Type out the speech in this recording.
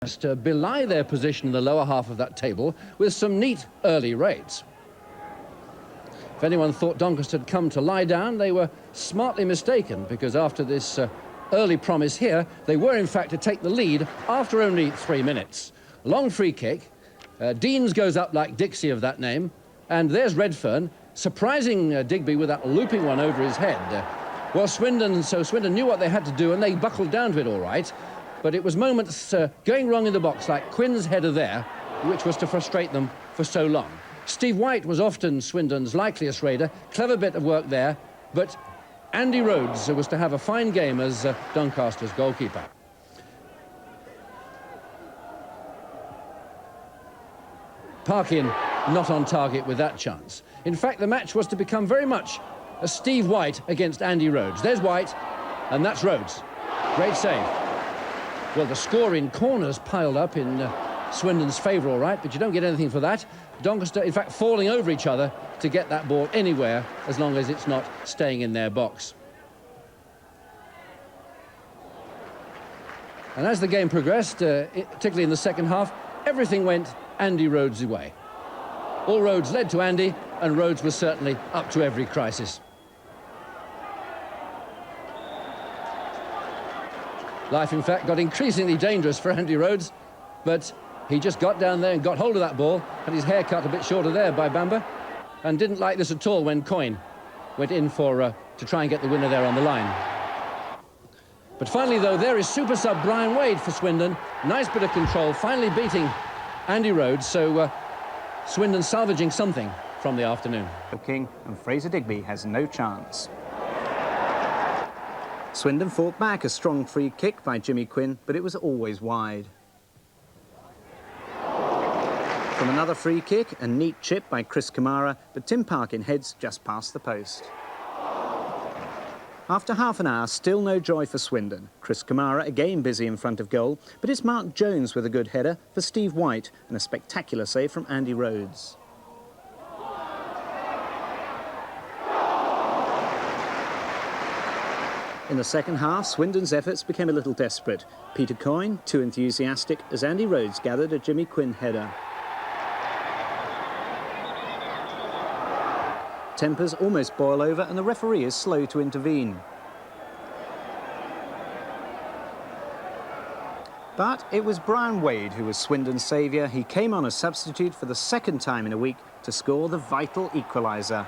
to belie their position in the lower half of that table with some neat early raids. If anyone thought Doncaster had come to lie down, they were smartly mistaken, because after this early promise here, they were in fact to take the lead after only 3 minutes. Long free kick. Deans goes up like Dixie of that name, and there's Redfern surprising Digby with that looping one over his head. Well, Swindon knew what they had to do, and they buckled down to it all right. But it was moments going wrong in the box, like Quinn's header there, which was to frustrate them for so long. Steve White was often Swindon's likeliest raider. Clever bit of work there, but Andy Rhodes was to have a fine game as Doncaster's goalkeeper. Parkin not on target with that chance. In fact, the match was to become very much a Steve White against Andy Rhodes. There's White, and that's Rhodes. Great save. Well, the score in corners piled up in Swindon's favour, all right, but you don't get anything for that. Doncaster, in fact, falling over each other to get that ball anywhere as long as it's not staying in their box. And as the game progressed, particularly in the second half, everything went Andy Rhodes' way. All roads led to Andy, and Rhodes was certainly up to every crisis. Life, in fact, got increasingly dangerous for Andy Rhodes, but he just got down there and got hold of that ball, had his hair cut a bit shorter there by Bamba, and didn't like this at all when Coyne went in for to try and get the winner there on the line. But finally, though, there is super sub Bryan Wade for Swindon. Nice bit of control, finally beating Andy Rhodes, so Swindon salvaging something from the afternoon. King and Fraser Digby has no chance. Swindon fought back a strong free kick by Jimmy Quinn, but it was always wide. From another free kick, a neat chip by Chris Kamara, but Tim Parkin heads just past the post. After half an hour, still no joy for Swindon. Chris Kamara again busy in front of goal, but it's Mark Jones with a good header for Steve White and a spectacular save from Andy Rhodes. In the second half, Swindon's efforts became a little desperate. Peter Coyne, too enthusiastic, as Andy Rhodes gathered a Jimmy Quinn header. Tempers almost boil over, and the referee is slow to intervene. But it was Bryan Wade who was Swindon's saviour. He came on as substitute for the second time in a week to score the vital equaliser.